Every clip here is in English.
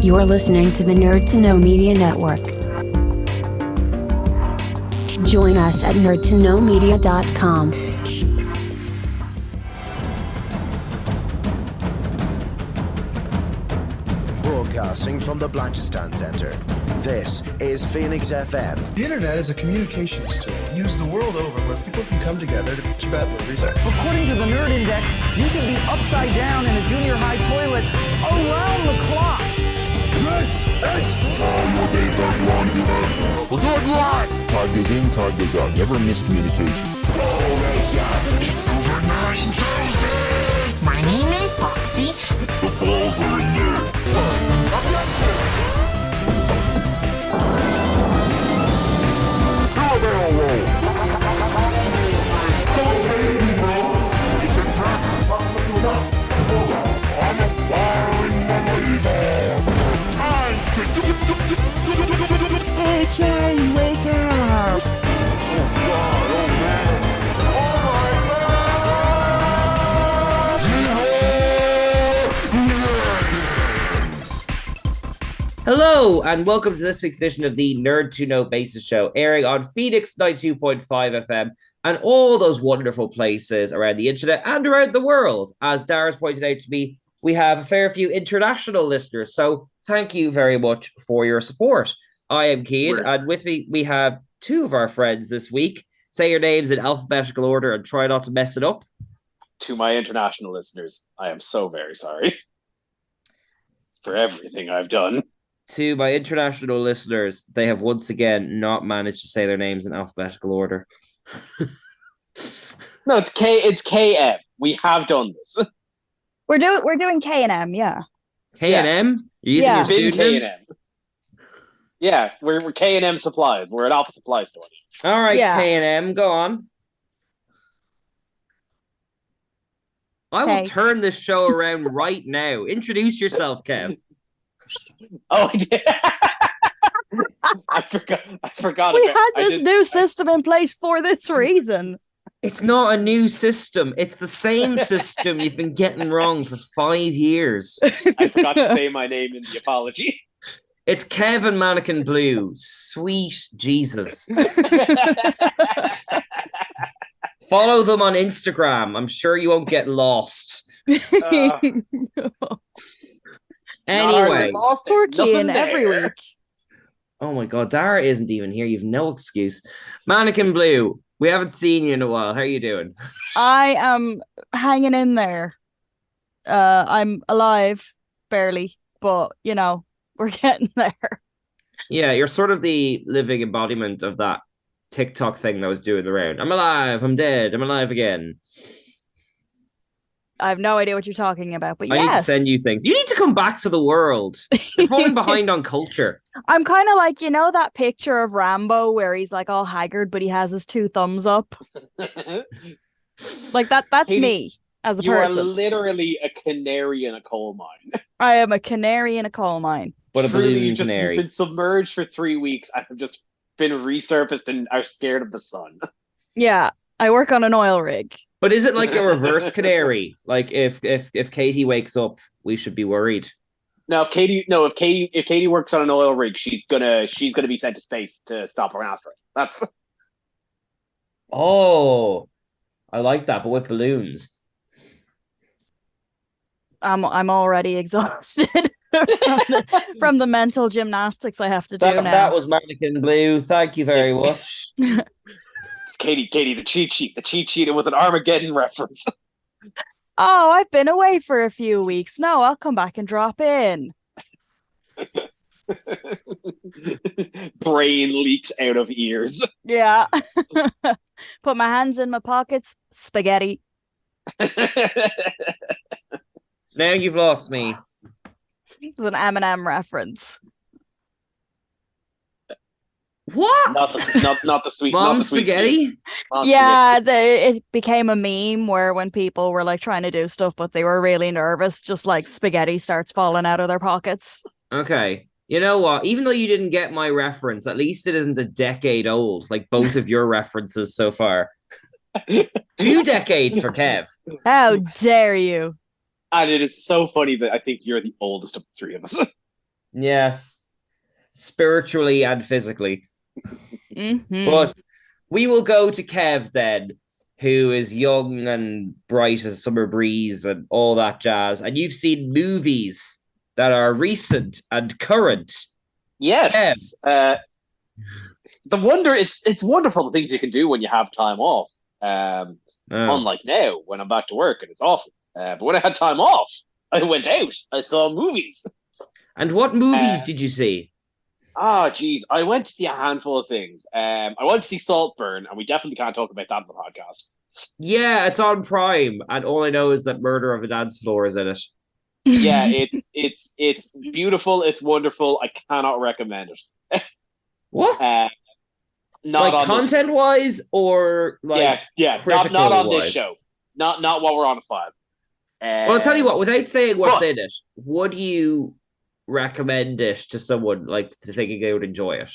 You're listening to the Nerd to Know Media Network. Join us at nerdtoknowmedia.com. Broadcasting from the Blanchistan Center, this is Phoenix FM. The internet is a communications tool used the world over where people can come together to bitch about movies. According to the Nerd Index, you should be upside down in a junior high toilet around the clock. This is We're going live! Time goes in, time goes out. Never miscommunication. It's over 9,000! My name is Foxy. The balls are in there. Do a barrel roll. Don't chase me, bro. It's a trap. I'm a firing believer. Time to Hey, Charlie, wake up! Oh, God, oh, man. Hello, and welcome to this week's edition of the Nerd to Know Basis Show, airing on Phoenix 92.5 FM and all those wonderful places around the internet and around the world. As Dara's pointed out to me, we have a fair few international listeners, so thank you very much for your support. I am Keane, and with me we have two of our friends this week. Say your names in alphabetical order and try not to mess it up. To my international listeners, I am so very sorry for everything I've done. To my international listeners, they have once again not managed to say their names in alphabetical order. No, it's KM. We have done this. We're doing K&M, yeah. K&M? Yeah. Been K&M. Yeah, we're K&M supplies. We're an office supply store. All right, Yeah. K&M, go on. I will turn this show around right now. Introduce yourself, Kev. Oh, I did. I forgot. We had this new system in place for this reason. It's not a new system. It's the same system you've been getting wrong for 5 years. I forgot to say my name in the apology. It's Kevin Mannequin Blue. Sweet Jesus. Follow them on Instagram. I'm sure you won't get lost. Anyway. Poor Keane every week. Oh my God, Dara isn't even here. You've no excuse. Mannequin Blue, we haven't seen you in a while. How are you doing? I am hanging in there. I'm alive, barely, but you know, we're getting there. Yeah, you're sort of the living embodiment of that TikTok thing that was doing the round. I'm alive, I'm dead, I'm alive again. I have no idea what you're talking about, but I need to send you things. You need to come back to the world. You're falling behind on culture. I'm kind of like, you know, that picture of Rambo where he's like all haggard, but he has his two thumbs up. Like that's Katie, me as a you person. You are literally a canary in a coal mine. I am a canary in a coal mine. But a balloon canary. You've been submerged for 3 weeks and have just been resurfaced and are scared of the sun. Yeah, I work on an oil rig. But is it like a reverse canary? Like if Katie wakes up, we should be worried. No, if Katie works on an oil rig, she's gonna be sent to space to stop an asteroid. That's. Oh, I like that, but with balloons. I'm already exhausted from the mental gymnastics I have to do now. That was Mannequin Blue. Thank you very much. Katie, the cheat sheet. It was an Armageddon reference. Oh, I've been away for a few weeks. No, I'll come back and drop in. Brain leaks out of ears. Yeah. Put my hands in my pockets. Spaghetti. Now you've lost me. It was an Eminem reference. What? Not the sweet. Mom not the sweet spaghetti? Yeah, it became a meme where when people were like trying to do stuff, but they were really nervous, just like spaghetti starts falling out of their pockets. Okay. You know what? Even though you didn't get my reference, at least it isn't a decade old, like both of your references so far. 2 decades for Kev. How dare you? And it is so funny that I think you're the oldest of the three of us. Yes, spiritually and physically. Mm-hmm. But we will go to Kev then, who is young and bright as a summer breeze and all that jazz. And you've seen movies that are recent and current. Yes. It's wonderful the things you can do when you have time off. Unlike now, when I'm back to work and it's awful. But when I had time off, I went out. I saw movies. And what movies did you see? Geez, I went to see a handful of things. I went to see Saltburn, and we definitely can't talk about that on the podcast. Yeah, it's on Prime, and all I know is that Murder of a Dance Floor is in it. Yeah, it's beautiful. It's wonderful. I cannot recommend it. What? Not like content wise, or like not on this show. Not while we're on 5. Well, I'll tell you what. Without saying what's in it, would you recommend it to someone like to think they would enjoy it?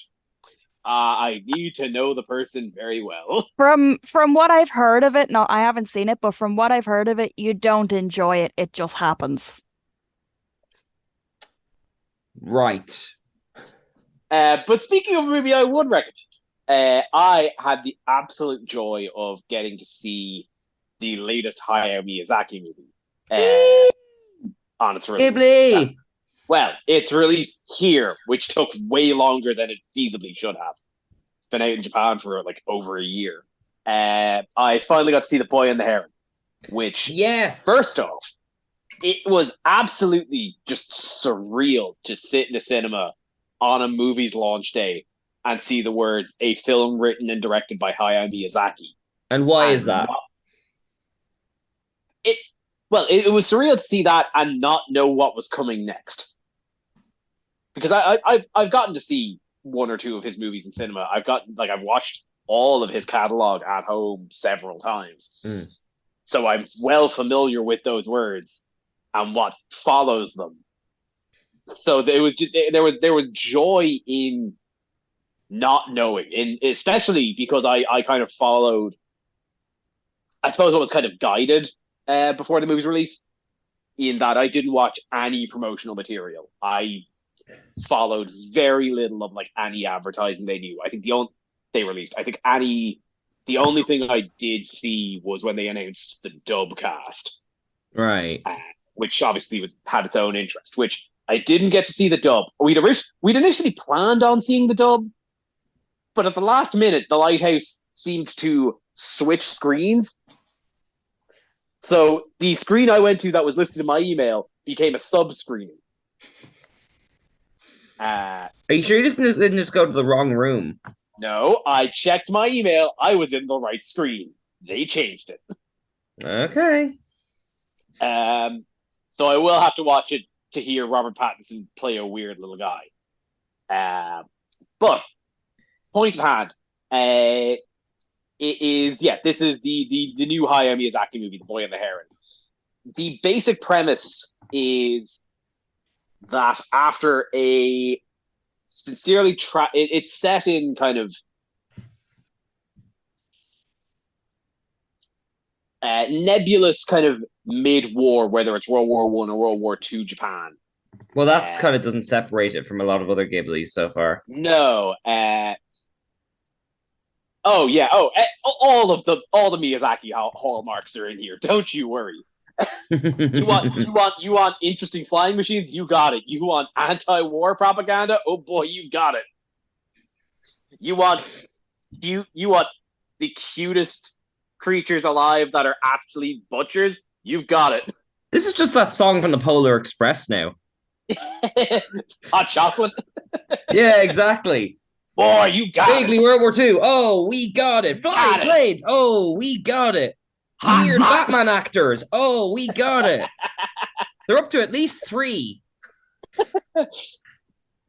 I need to know the person very well. From what I've heard of it, no, I haven't seen it, but from what I've heard of it, you don't enjoy it. It just happens. Right. But speaking of a movie I would recommend, I had the absolute joy of getting to see the latest Hayao Miyazaki movie on its release. Ghibli! Well, it's released here, which took way longer than it feasibly should have. It's been out in Japan for like over a year. I finally got to see The Boy and the Heron, which, yes, first off, it was absolutely just surreal to sit in a cinema on a movie's launch day and see the words, a film written and directed by Hayao Miyazaki. And why is that? It was surreal to see that and not know what was coming next. Because I've gotten to see one or two of his movies in cinema. I've watched all of his catalog at home several times. So I'm well familiar with those words and what follows them. So there was joy in not knowing, especially because I kind of followed, I suppose, what was kind of guided before the movie's release, in that I didn't watch any promotional material. I followed very little of like any advertising they knew. I think the only thing I did see was when they announced the dub cast, right? Which obviously had its own interest. Which I didn't get to see the dub. We'd initially planned on seeing the dub, but at the last minute, the Lighthouse seemed to switch screens. So the screen I went to that was listed in my email became a sub-screening. Are you sure you didn't just go to the wrong room? No, I checked my email. I was in the right screen. They changed it. Okay. So I will have to watch it to hear Robert Pattinson play a weird little guy. But point at hand, this is the new Hayao Miyazaki movie, The Boy and the Heron. The basic premise is that after a sincerely it's set in kind of nebulous kind of mid-war, whether it's World War I or World War II Japan. Well, that's kind of doesn't separate it from a lot of other Ghiblis so far. No. All the Miyazaki hallmarks are in here. Don't you worry. You want interesting flying machines? You got it. You want anti-war propaganda? Oh boy, you got it. You want the cutest creatures alive that are actually butchers? You've got it. This is just that song from the Polar Express now. Hot chocolate. Yeah, exactly. Boy, you got Vaguely it. World War II. Oh, we got it. Flying blades. Oh, we got it. Weird Batman actors. Oh, we got it. They're up to at least 3.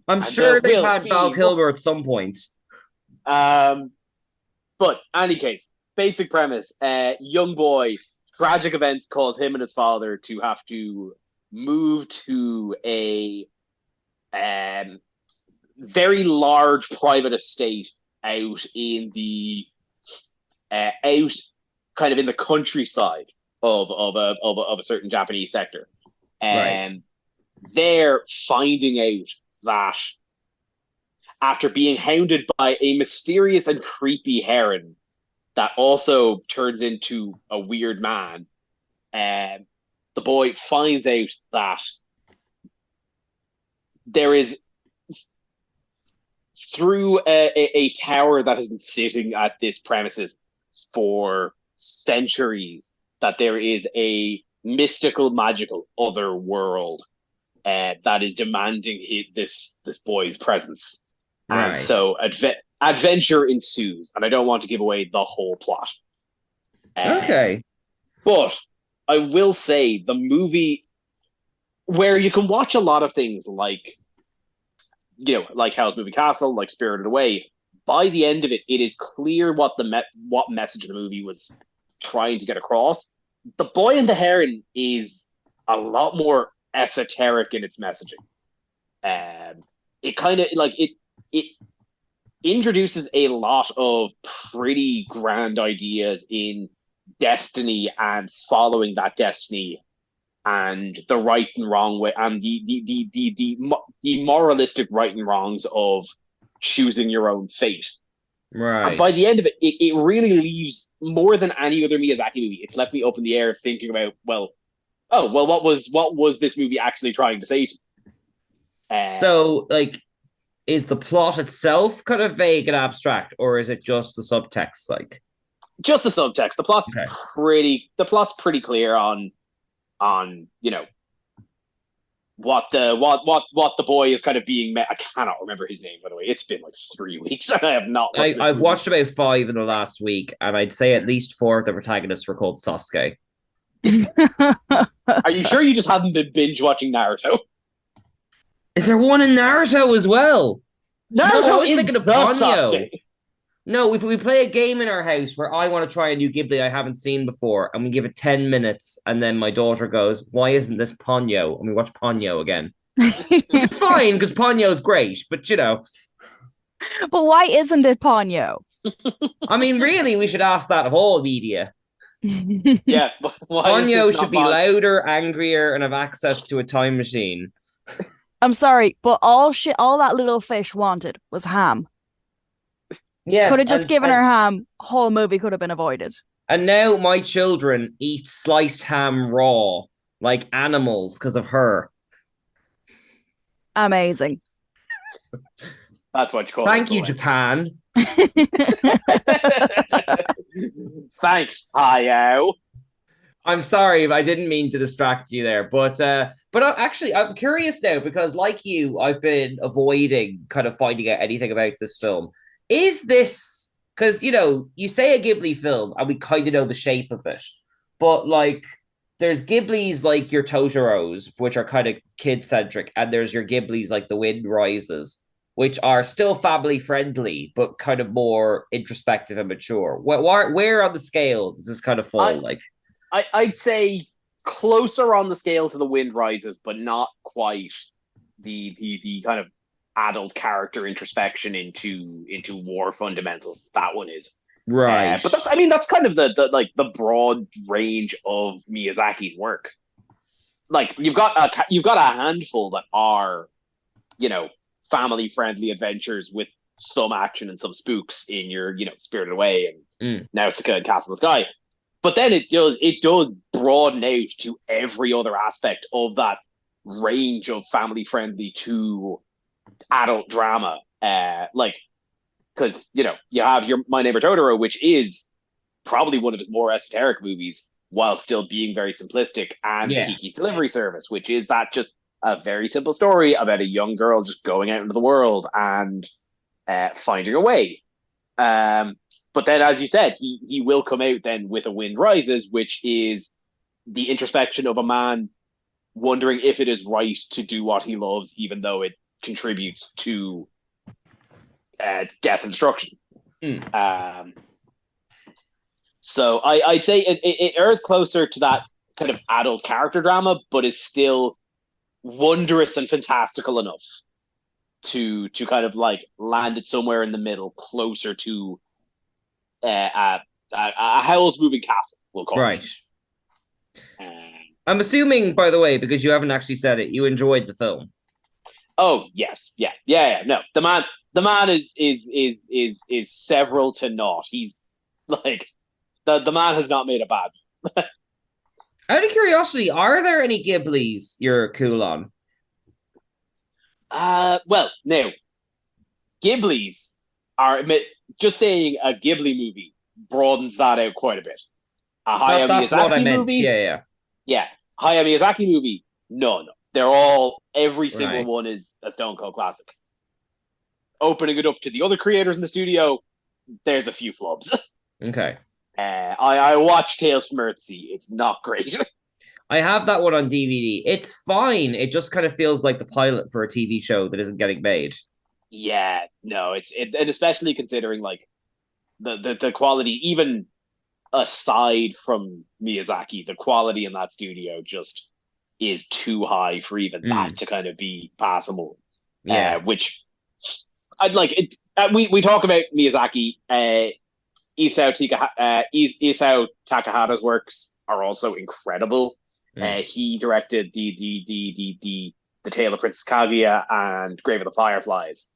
I'm sure they've had Val Kilmer at some point. But any case, basic premise: young boy, tragic events cause him and his father to have to move to a very large private estate out in the kind of in the countryside of a certain Japanese sector. And they're finding out that after being hounded by a mysterious and creepy heron that also turns into a weird man, the boy finds out that there is, through a tower that has been sitting at this premises for centuries, that there is a mystical, magical other world that is demanding this boy's presence. Right. And so adventure ensues, and I don't want to give away the whole plot. Okay. But I will say the movie, where you can watch a lot of things like, like Howl's Moving Castle, like Spirited Away, by the end of it, it is clear what message the movie was trying to get across. The Boy and the Heron is a lot more esoteric in its messaging. It kind of it introduces a lot of pretty grand ideas in destiny and following that destiny, and the right and wrong way, and the moralistic right and wrongs of choosing your own fate. Right. And by the end of it, it really leaves, more than any other Miyazaki movie, it's left me up in the air thinking about, what was this movie actually trying to say to me? So, like, is the plot itself kind of vague and abstract, or is it just the subtext? Like, just the subtext. The plot's pretty clear on what the boy is kind of being met. I cannot remember his name, by the way. It's been like 3 weeks, and I have not. I've watched about 5 in the last week, and I'd say at least 4 of the protagonists were called Sasuke. Are you sure you just haven't been binge watching Naruto? Is there one in Naruto as well? Naruto I was is thinking of the Ponyo. Sasuke. No, if we play a game in our house where I want to try a new Ghibli I haven't seen before, and we give it 10 minutes, and then my daughter goes, "Why isn't this Ponyo?" And we watch Ponyo again. It's fine, because Ponyo's great, but But why isn't it Ponyo? I mean, really, we should ask that of all media. Yeah, Ponyo should be louder, angrier, and have access to a time machine. I'm sorry, but all that little fish wanted was ham. Yes, could have just given her ham. Whole movie could have been avoided. And now my children eat sliced ham raw, like animals, because of her. Amazing. That's what you call it. Thank you, Japan. Thanks, Hayao. I'm sorry, I didn't mean to distract you there, but actually, I'm curious now because, like you, I've been avoiding kind of finding out anything about this film. Is this because you say a Ghibli film and we kind of know the shape of it, but like there's Ghiblis like your Totoros, which are kind of kid centric, and there's your Ghiblis like The Wind Rises, which are still family friendly but kind of more introspective and mature. Where on the scale does this kind of fall? I'd say closer on the scale to The Wind Rises, but not quite the kind of adult character introspection into war fundamentals that one is. Right. But that's kind of the broad range of Miyazaki's work. Like you've got a handful that are, family friendly adventures with some action and some spooks in your, Spirited Away and Nausicaa and Castle in the Sky. But then it does broaden out to every other aspect of that range of family friendly to adult drama. Because you have your My Neighbor Totoro, which is probably one of his more esoteric movies, while still being very simplistic, and Kiki's Delivery Service, which is that just a very simple story about a young girl just going out into the world and finding a way. But then, as you said, he will come out then with A Wind Rises, which is the introspection of a man wondering if it is right to do what he loves, even though it contributes to death and destruction. So I'd say it errs closer to that kind of adult character drama, but is still wondrous and fantastical enough to kind of like land it somewhere in the middle, closer to a Howl's Moving Castle, we'll call it. I'm assuming, by the way, because you haven't actually said it, you enjoyed the film. Oh yes, yeah. No, the man is several to naught. He's like the man has not made a bad. Out of curiosity, are there any Ghiblis you're cool on? Well, now Ghibli's are just saying a Ghibli movie broadens that out quite a bit. A Hayao That's what I Miyazaki meant. movie, Yeah. yeah. Hayao Miyazaki movie, no. They're all every single Right. one is a Stone Cold classic. Opening it up to the other creators in the studio, there's a few flubs. Okay. I watched Tales from Earthsea. It's not great. I have that one on DVD. It's fine. It just kind of feels like the pilot for a TV show that isn't getting made. Yeah, no, and especially considering like the quality, even aside from Miyazaki, the quality in that studio just is too high for even that to kind of be passable. Yeah. Which I'd like it. We talk about Miyazaki. Isao Takahata's works are also incredible. He directed the Tale of Princess Kaguya and Grave of the Fireflies,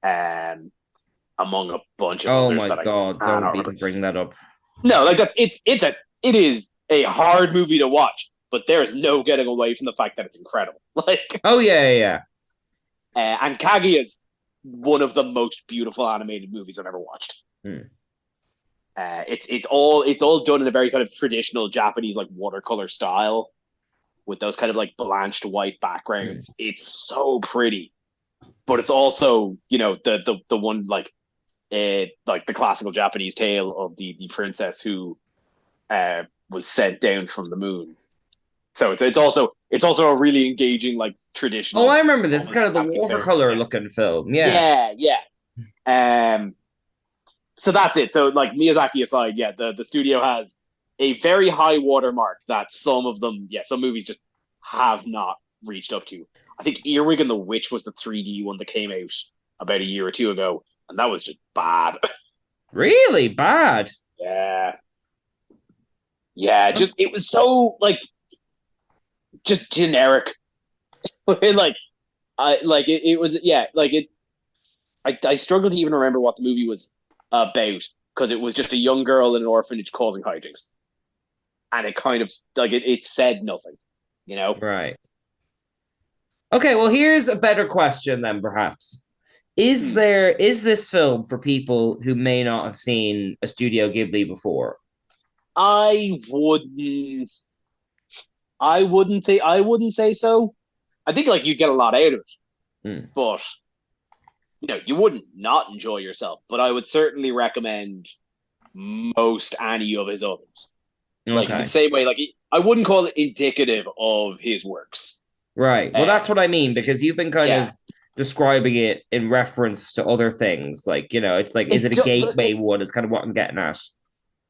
among a bunch of others. Oh my god! Don't even bring that up. No, like it is a hard movie to watch, but there is no getting away from the fact that it's incredible. Like, oh yeah. And Kaguya is one of the most beautiful animated movies I've ever watched. It's all done in a very kind of traditional Japanese like watercolor style, with those kind of like blanched white backgrounds. It's so pretty, but it's also the one like the classical Japanese tale of the princess who was sent down from the moon. So it's also a really engaging like traditional. Oh, I remember this. It's kind of the watercolor looking film. Yeah. So that's it. So like Miyazaki aside, the studio has a very high watermark that some movies just have not reached up to. I think Earwig and the Witch was the 3D one that came out about a year or two ago, and that was just bad. Really bad? Yeah. Just it was so like just generic. I struggle to even remember what the movie was about, because it was just a young girl in an orphanage causing hijinks, and it kind of like it said nothing, Right. Okay, well, here's a better question then, perhaps. Is this film for people who may not have seen a Studio Ghibli before? I wouldn't say so. I think like you'd get a lot out of it, but you wouldn't not enjoy yourself. But I would certainly recommend most any of his others. Okay. Like in the same way, like I wouldn't call it indicative of his works. Right. Well, that's what I mean, because you've been kind of describing it in reference to other things. Like, it's like, is it a gateway one? Is kind of what I'm getting at.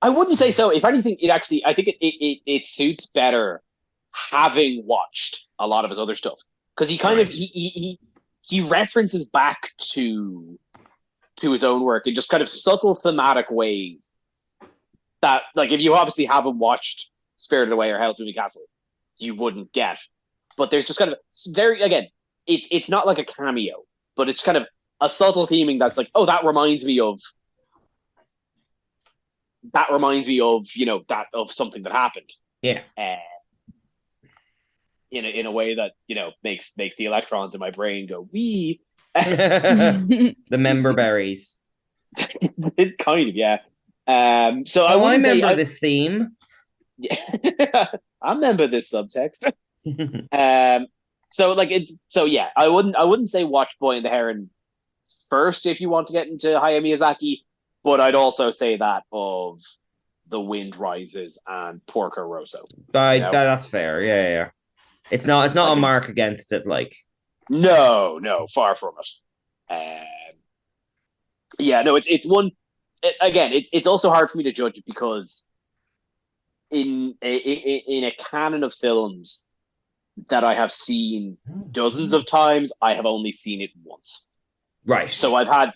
I wouldn't say so. If anything, I think it suits better having watched a lot of his other stuff, because he kind of he references back to his own work in just kind of subtle thematic ways that, like, if you obviously haven't watched Spirited Away or Howl's Moving Castle, you wouldn't get. But there's just kind of very, again, it's not like a cameo, but it's kind of a subtle theming that's like, oh, that reminds me of that of something that happened. Yeah. In a way that makes the electrons in my brain go wee. The member berries. It kind of, yeah. So I remember this theme. Yeah, I remember this subtext. I wouldn't say watch Boy and the Heron first if you want to get into Hayao Miyazaki, but I'd also say that of The Wind Rises and Porco Rosso. That's fair. Yeah. It's not a mark against it, like. No, far from it. It's one. Again, it's also hard for me to judge, because in a canon of films that I have seen dozens of times, I have only seen it once. Right. So I've had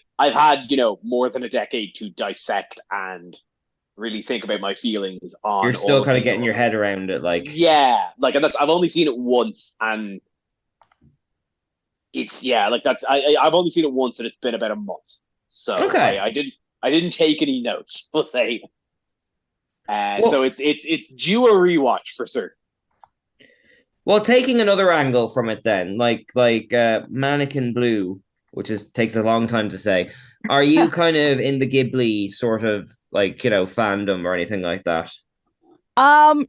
more than a decade to dissect and really think about my feelings on. You're still kind of getting your head around it, like. Yeah, like, and I've only seen it once, and it's like that's I've only seen it once, and it's been about a month, so Okay. I didn't take any notes. Let's say, Well- so it's due a rewatch for certain. Well, taking another angle from it, then, like Mannequin Blue, which takes a long time to say. Are you kind of in the Ghibli sort of fandom or anything like that? Um,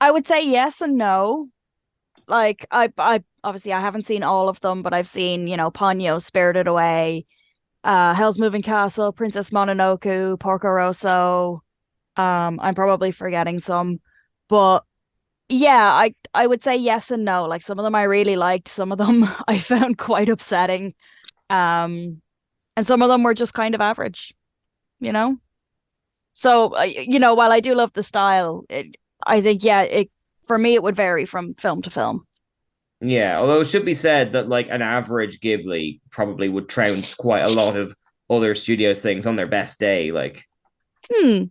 I would say yes and no. Like I obviously I haven't seen all of them, but I've seen, Ponyo, Spirited Away, Hell's Moving Castle, Princess Mononoke, Porco Rosso. I'm probably forgetting some, but yeah, I would say yes and no. Like some of them I really liked, some of them I found quite upsetting. And some of them were just kind of average, you know? So, while I do love the style, I think, yeah, for me, it would vary from film to film. Yeah, although it should be said that like an average Ghibli probably would trounce quite a lot of other studios' things on their best day. Like, Hmm.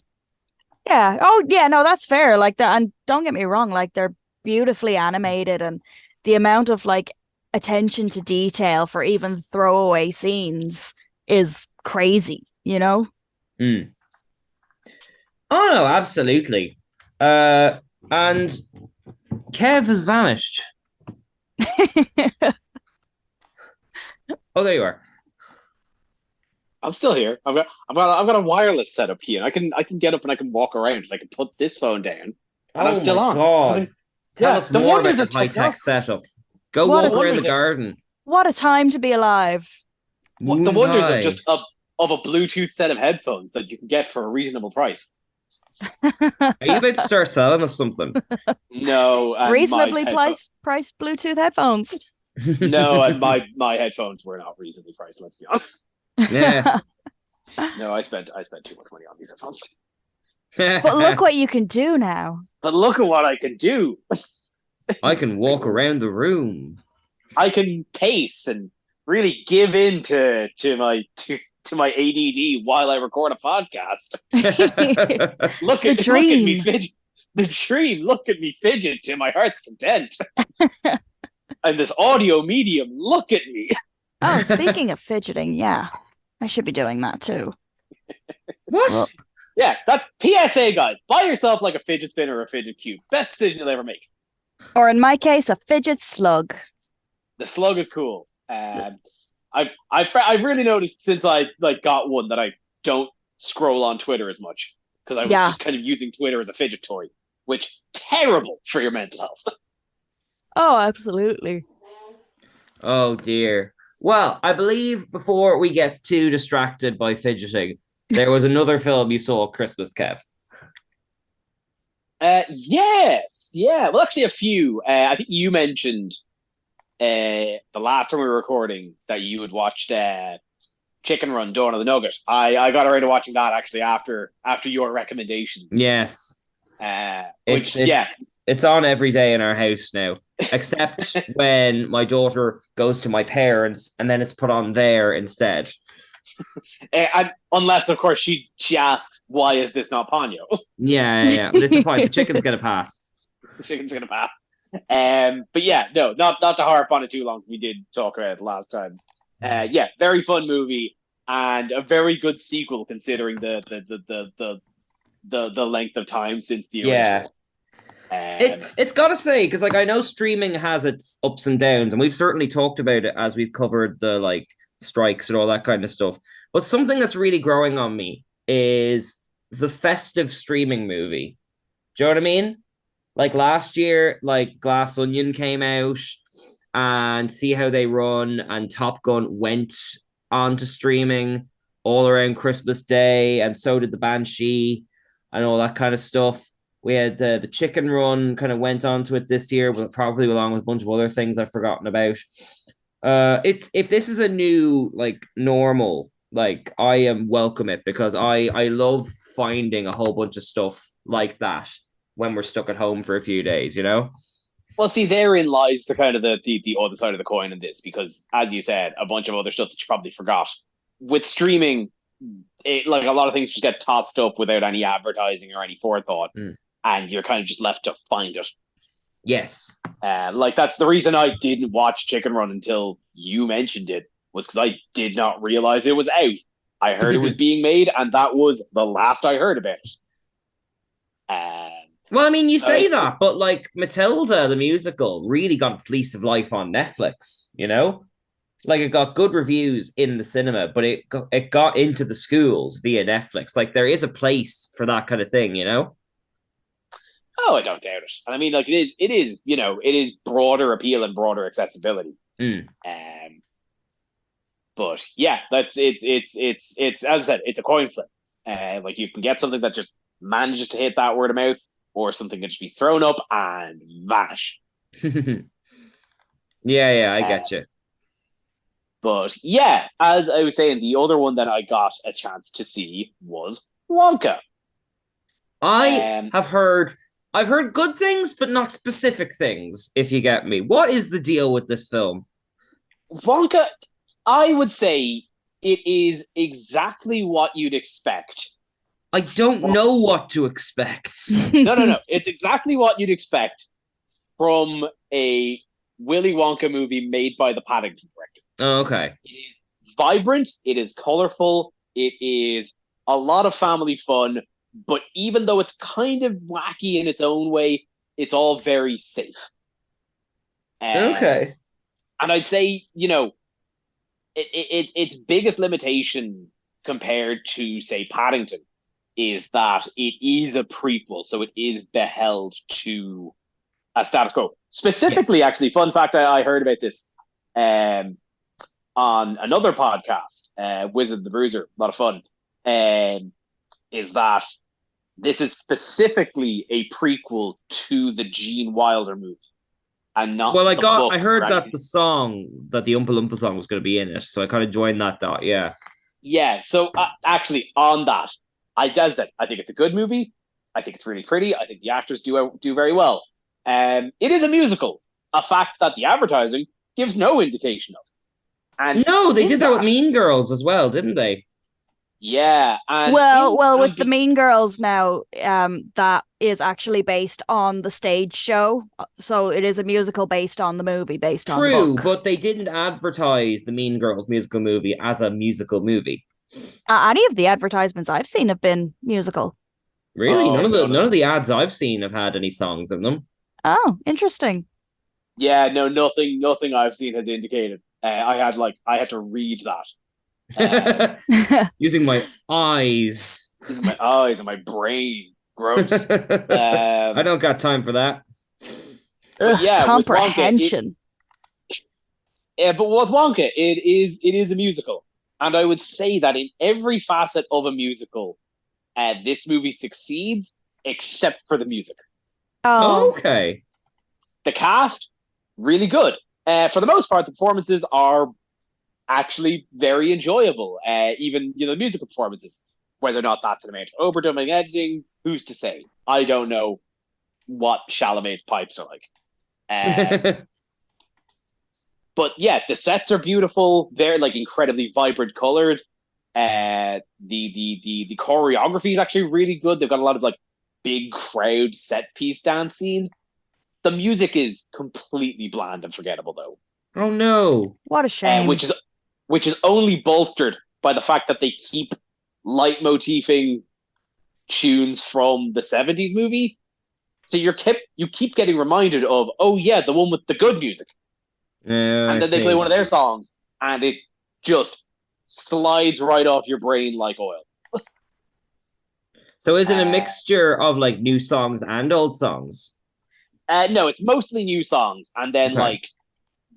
Yeah. Oh, yeah. No, that's fair. Like that, and don't get me wrong. Like they're beautifully animated, and the amount of like attention to detail for even throwaway scenes is crazy. mm. Oh no, absolutely. And Kev has vanished. Oh, there you are. I'm still here. I've got a wireless setup here. I can get up and I can walk around. And I can put this phone down, and I'm still on. God. Tell us the more about wonders the of high-tech technology. setup. Go What walk a- around the garden. What a time to be alive. The wonders Moonlight. of just of a Bluetooth set of headphones that you can get for a reasonable price. Are you about to start selling us something? No, and Reasonably my priced Bluetooth headphones. no, and my headphones were not reasonably priced. Let's be honest. Yeah. No, I spent too much money on these headphones. But look what you can do now. But look at what I can do. I can walk around the room. I can pace and really give in to my ADD while I record a podcast. Look at me fidget. The dream. Look at me fidget to my heart's content. And this audio medium. Look at me. Oh, speaking of fidgeting, yeah, I should be doing that too. What? Well, Yeah, that's PSA, guys. Buy yourself like a fidget spinner or a fidget cube. Best decision you'll ever make. Or in my case, a fidget slug. The slug is cool. I've really noticed since I got one that I don't scroll on Twitter as much because I was Yeah. just kind of using Twitter as a fidget toy, which terrible for your mental health. Oh, absolutely. Oh dear. Well, I believe before we get too distracted by fidgeting, there was another film you saw at Christmas, Kev. Yes, yeah. Well, actually, a few. I think you mentioned the last time we were recording that you had watched Chicken Run, Dawn of the Nugget. I got around to watching that actually after your recommendation. Yes. Which It's on every day in our house now, except when my daughter goes to my parents and then it's put on there instead. And unless of course she asks, why is this not Ponyo? Yeah. But it's fine. The chicken's gonna pass. The chicken's gonna pass. But yeah, no, not to harp on it too long. We did talk about it last time. Yeah, very fun movie and a very good sequel considering the length of time since the original. It's gotta say, because like I know streaming has its ups and downs, and we've certainly talked about it as we've covered the like strikes and all that kind of stuff. But something that's really growing on me is the festive streaming movie. Do you know what I mean? Like last year, like Glass Onion came out, and See How They Run and Top Gun went onto streaming all around Christmas Day, and so did the Banshee and all that kind of stuff. We had the Chicken Run kind of went onto it this year, but probably along with a bunch of other things I've forgotten about. It's if this is a new like normal, like I am welcome it because I love finding a whole bunch of stuff like that when we're stuck at home for a few days, you know? Well, see, therein lies the kind of the other side of the coin in this, because as you said, a bunch of other stuff that you probably forgot. With streaming, like a lot of things just get tossed up without any advertising or any forethought, and you're kind of just left to find it. Yes. Like that's the reason I didn't watch Chicken Run until you mentioned it, was because I did not realize it was out. I heard it was being made, and that was the last I heard about it. Well, I mean, you say that, but like Matilda, the musical, really got its lease of life on Netflix, you know? Like it got good reviews in the cinema, but it got into the schools via Netflix. Like there is a place for that kind of thing, you know? Oh, I don't doubt it. And I mean, like it is, you know, it is broader appeal and broader accessibility. But yeah, it's as I said, it's a coin flip. Like you can get something that just manages to hit that word of mouth, or something can just be thrown up and vanish. Yeah, I get you. But yeah, as I was saying, the other one that I got a chance to see was Wonka. I've heard good things, but not specific things, if you get me. What is the deal with this film? Wonka, I would say it is exactly what you'd expect. I don't know what to expect. No. It's exactly what you'd expect from a Willy Wonka movie made by the Paddington director. Oh, okay. It is vibrant. It is colorful. It is a lot of family fun. But even though it's kind of wacky in its own way, it's all very safe. Okay. And I'd say, you know, its biggest limitation compared to, say, Paddington is that it is a prequel, so it is beheld to a status quo. Specifically, yes. Actually, fun fact, I heard about this on another podcast, Wizard the Bruiser, a lot of fun, is that this is specifically a prequel to the Gene Wilder movie. And not well, I heard that the Oompa Loompa song was going to be in it, so I kind of joined that thought, yeah. Yeah, so actually, on that, I think it's a good movie. I think it's really pretty. I think the actors do very well. It is a musical, a fact that the advertising gives no indication of. And no, they did that with Mean Girls as well, didn't they? Yeah. And well, with the Mean Girls now, that is actually based on the stage show. So it is a musical based on the movie, based on the book. True, but they didn't advertise the Mean Girls musical movie as a musical movie. Any of the advertisements I've seen have been musical. Really? None of the ads I've seen have had any songs in them. Oh, interesting. Yeah, no, nothing I've seen has indicated. I had to read that. Using my eyes. Using my eyes and my brain. Gross. I don't got time for that. Yeah, comprehension. But with Wonka, it is a musical. And I would say that in every facet of a musical, this movie succeeds, except for the music. Oh, okay. The cast, really good. For the most part, the performances are actually very enjoyable. Even the musical performances, whether or not that's an amount of overdubbing, editing, who's to say? I don't know what Chalamet's pipes are like. But yeah, the sets are beautiful. They're like incredibly vibrant colored. The choreography is actually really good. They've got a lot of like big crowd set piece dance scenes. The music is completely bland and forgettable, though. Oh no! What a shame. Which is only bolstered by the fact that they keep leitmotifing tunes from the 70s movie. So you keep getting reminded of, oh yeah, the one with the good music. And then they play one of their songs, and it just slides right off your brain like oil. So is it a mixture of like new songs and old songs? No, it's mostly new songs, and then like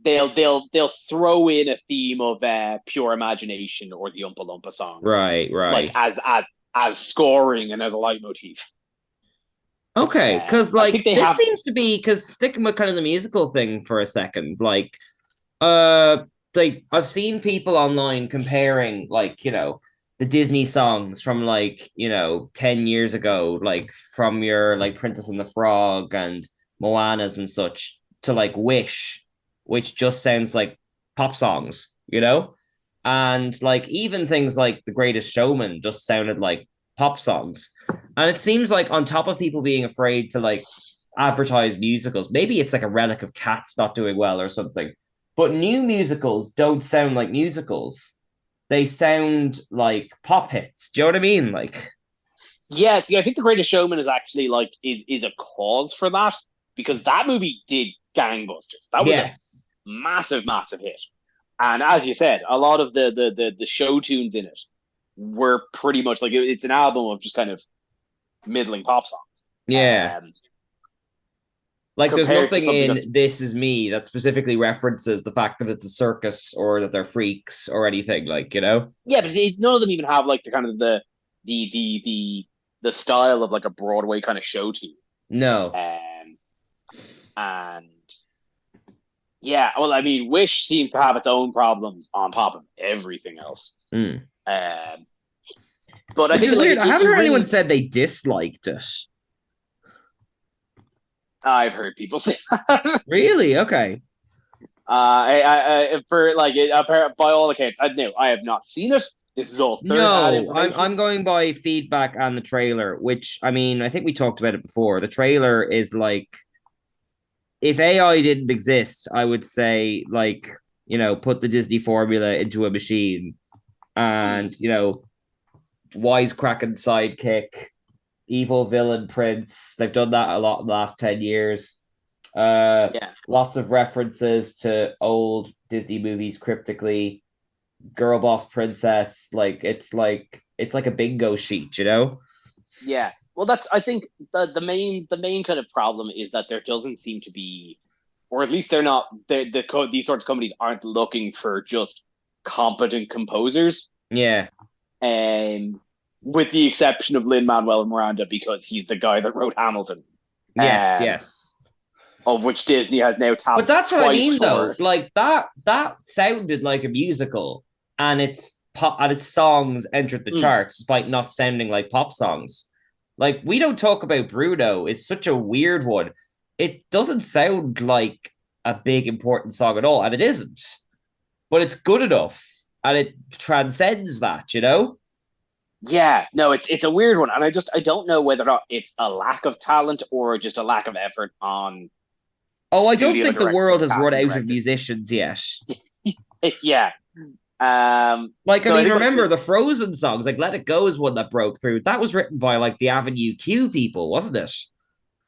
they'll throw in a theme of Pure Imagination or the Oompa Loompa song, right, like as scoring and as a leitmotif. Okay, because like this seems to be sticking with kind of the musical thing for a second, like I've seen people online comparing like the Disney songs from like 10 years ago, like from your like Princess and the Frog and Moana's and such, to like Wish, which just sounds like pop songs, and like even things like The Greatest Showman just sounded like pop songs. And it seems like on top of people being afraid to like advertise musicals. Maybe it's like a relic of Cats not doing well or something. But new musicals don't sound like musicals. They sound like pop hits. Do you know what I mean? Like, Yeah, see, I think The Greatest Showman is actually like is a cause for that because that movie did gangbusters. That was yes, a massive, massive hit. And as you said, a lot of the show tunes in it were pretty much like it's an album of just kind of middling pop songs. yeah. Like, there's compared to nothing something in that's This Is Me that specifically references the fact that it's a circus or that they're freaks or anything, like, you know? yeah, but none of them even have like the kind of the style of like a Broadway kind of show tune. No. And yeah, well, I mean, Wish seems to have its own problems on top of everything else. Mm. But I Which think is weird. I haven't heard really, anyone said they disliked it. I've heard people say that. Really? Okay. For like by all accounts, I have not seen it. This is all third-hand No, information. I'm going by feedback on the trailer, which, I mean, I think we talked about it before. The trailer is like, if AI didn't exist, I would say, like, you know, put the Disney formula into a machine and, you know, wisecracking sidekick, evil villain prince. They've done that a lot in the last 10 years. Yeah. Lots of references to old Disney movies cryptically. Girl boss princess, like it's like a bingo sheet, you know? Yeah. Well, that's I think the main kind of problem is that there doesn't seem to be, or at least they're not these sorts of companies aren't looking for just competent composers. Yeah. With the exception of Lin-Manuel Miranda, because he's the guy that wrote Hamilton. Yes, yes. Of which Disney has now tapped. But that's what I mean, though. For. Like that sounded like a musical, and its songs entered the charts despite not sounding like pop songs. Like, We Don't Talk About Bruno is such a weird one. It doesn't sound like a big important song at all, and it isn't. But it's good enough, and it transcends that, you know? Yeah, no, it's a weird one, and I don't know whether or not it's a lack of talent or just a lack of effort on. Oh, I don't think the world has run out of musicians yet. Yeah. Like, I mean, remember the Frozen songs, like Let It Go is one that broke through. That was written by like the Avenue Q people, wasn't it?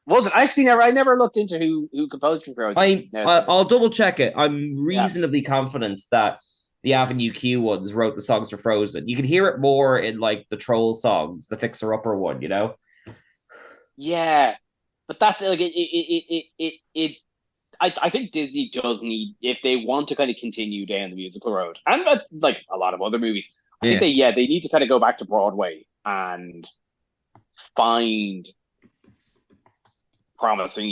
Was it? I never looked into who composed for Frozen. I'll double check it. I'm reasonably confident that the Avenue Q ones wrote the songs for Frozen. You can hear it more in like the Troll songs, the Fixer Upper one, you know? Yeah. But that's like it I think Disney does need, if they want to kind of continue down the musical road, and like a lot of other movies, I think they need to kind of go back to Broadway and find promising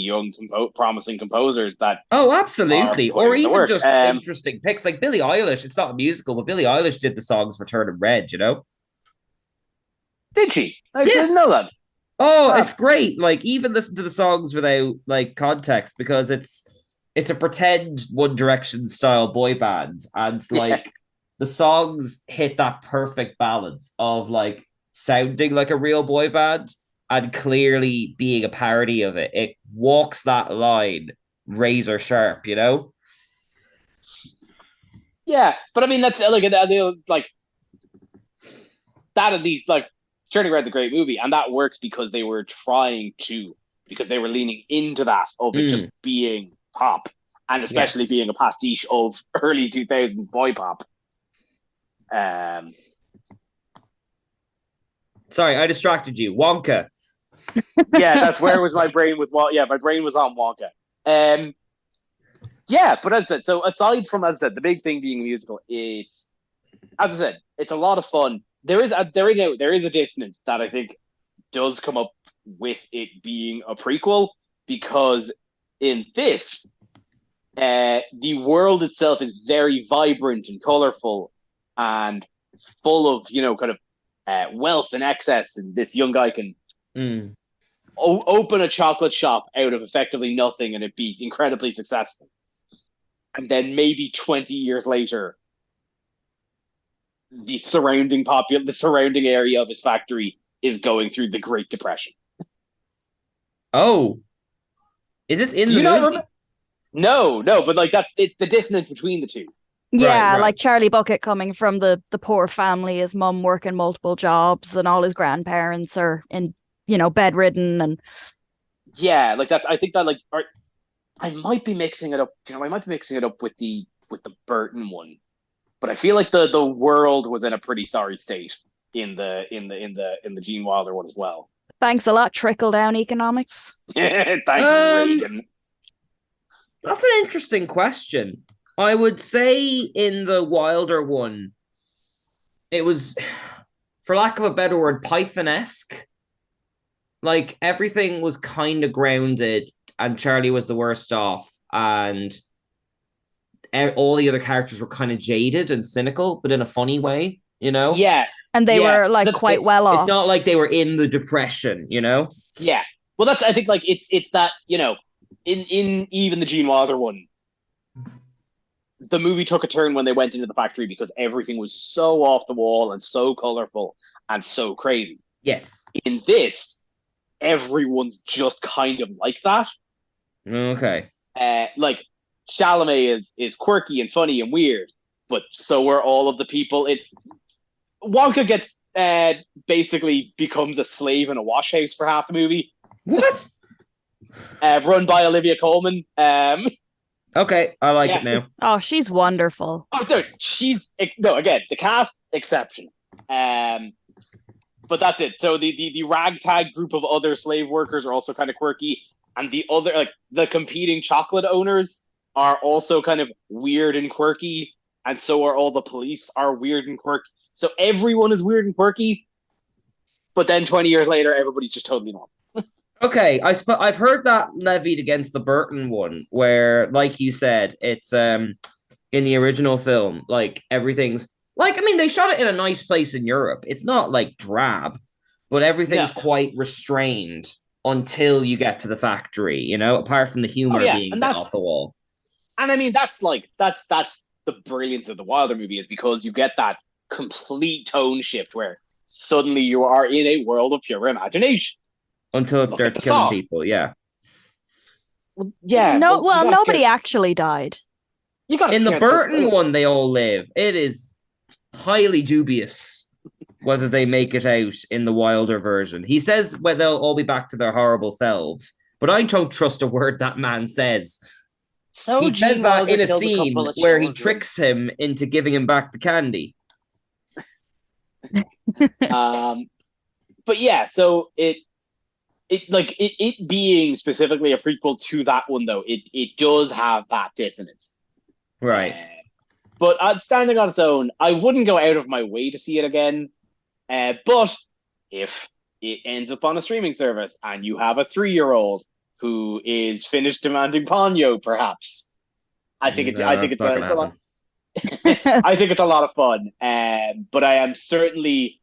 composers that. Oh, absolutely, or even just interesting picks like Billie Eilish. It's not a musical, but Billie Eilish did the songs for Turning Red. You know? Did she? I didn't know that. Oh, it's great. Like, even listen to the songs without like context, because it's a pretend One Direction style boy band, and like the songs hit that perfect balance of like sounding like a real boy band and clearly being a parody of it. It walks that line razor sharp, you know? Yeah, but I mean that's like that at least like Turning Red's a great movie, and that works because they were leaning into that of it just being pop, and especially being a pastiche of early 2000s boy pop. Sorry, I distracted you. Wonka. Yeah, that's where was my brain with what? Yeah, my brain was on Wonka. Yeah, but as I said, so aside from, as I said, the big thing being a musical, it's, as I said, it's a lot of fun. There is a dissonance that I think does come up with it being a prequel, because in this, the world itself is very vibrant and colorful and full of, you know, kind of wealth and excess, and this young guy can open a chocolate shop out of effectively nothing and it be incredibly successful. And then maybe 20 years later, the surrounding area of his factory is going through the Great Depression. Oh. Is this in Do the you not movie? remember? No, but like it's the dissonance between the two. Yeah, right. like Charlie Bucket coming from the poor family, his mum working multiple jobs, and all his grandparents are in, bedridden and Yeah, like that's. I think that like, I might be mixing it up. I might be mixing it up with the Burton one, but I feel like the world was in a pretty sorry state in the Gene Wilder one as well. thanks a lot, trickle down economics. Thanks, Um, Reagan. That's an interesting question. I would say in the Wilder one, it was, for lack of a better word, Python-esque. Like everything was kind of grounded, and Charlie was the worst off, and all the other characters were kind of jaded and cynical, but in a funny way, Yeah, And they yeah. were like quite well It's off. not like they were in the depression. Yeah. Well, that's I think like it's that in even the Gene Wilder one, the movie took a turn when they went into the factory because everything was so off the wall and so colorful and so crazy. Yes. In this, everyone's just kind of like that. Okay. Like Chalamet is quirky and funny and weird, but so are all of the people. Wonka gets basically becomes a slave in a wash house for half the movie. What? Run by Olivia Colman. Okay, I like it now. Oh, she's wonderful. Oh, dude, again, the cast exception. But that's it. So the ragtag group of other slave workers are also kind of quirky, and the other the competing chocolate owners are also kind of weird and quirky, and so are all the police are weird and quirky. So everyone is weird and quirky, but then 20 years later, everybody's just totally normal. Okay, I've heard that levied against the Burton one, where, like you said, it's in the original film, like everything's like, I mean, they shot it in a nice place in Europe. It's not like drab, but everything's quite restrained until you get to the factory, apart from the humor being and off the wall. And I mean, that's the brilliance of the Wilder movie, is because you get that complete tone shift where suddenly you are in a world of pure imagination. Until it starts killing people, yeah. Well, yeah. Nobody actually died. In the Burton one, they all live. It is highly dubious whether they make it out in the Wilder version. He says they'll all be back to their horrible selves, but I don't trust a word that man says. So he says that in a scene where he tricks him into giving him back the candy. But yeah, so it being specifically a prequel to that one, though, it does have that dissonance, right? But standing on its own, I wouldn't go out of my way to see it again. But if it ends up on a streaming service and you have a 3-year-old who is finished demanding Ponyo, perhaps, I think it's a lot. I think it's a lot of fun. But I am certainly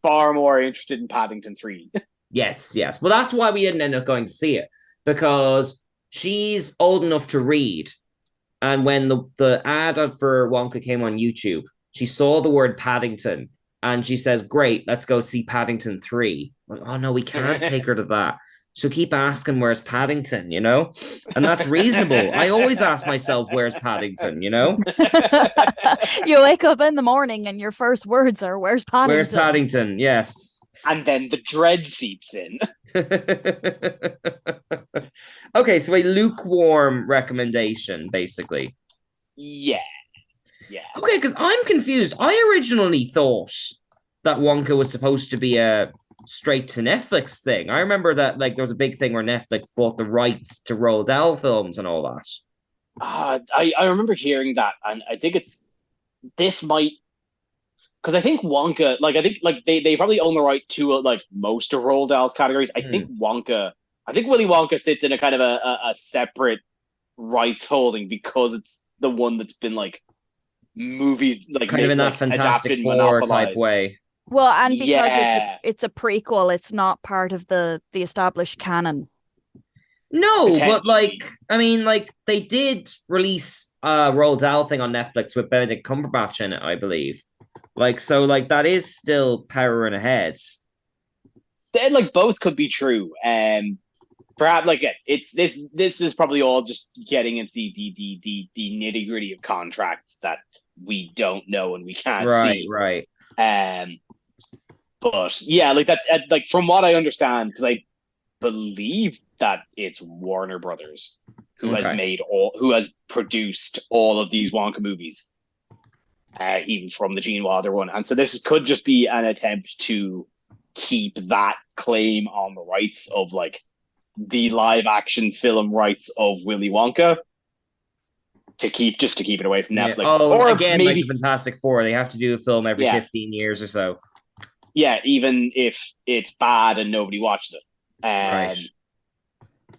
far more interested in Paddington 3. Yes. Well, that's why we didn't end up going to see it, because she's old enough to read. And when the ad for Wonka came on YouTube, she saw the word Paddington and she says, great, let's go see Paddington 3. Like, oh, no, we can't take her to that. She'll keep asking, where's Paddington, And that's reasonable. I always ask myself, where's Paddington, You wake up in the morning and your first words are, where's Paddington? Where's Paddington, yes. And then the dread seeps in. Okay, so a lukewarm recommendation, basically. Yeah. Okay, because I'm confused. I originally thought that Wonka was supposed to be a straight to Netflix thing. I remember that there was a big thing where Netflix bought the rights to Roald Dahl films and all that. I remember hearing that, and I think this might, because I think Wonka, they probably own the right to most of Roald Dahl's categories. I think Willy Wonka sits in a kind of a separate rights holding, because it's the one that's been movies kind of in that Fantastic Four type way. Well, and because it's a prequel, it's not part of the established canon. No, but they did release a Roald Dahl thing on Netflix with Benedict Cumberbatch in it, I believe. That is still powering ahead. Both could be true. perhaps like it's this is probably all just getting into the nitty gritty of contracts that we don't know and we can't see. Right. But yeah, like that's like from what I understand, because I believe that it's Warner Brothers who has produced all of these Wonka movies, even from the Gene Wilder one, and so this could just be an attempt to keep that claim on the rights of like the live action film rights of Willy Wonka to keep it away from Netflix. Or again, maybe like Fantastic Four, they have to do a film every 15 years or so. Yeah, even if it's bad and nobody watches it. Right.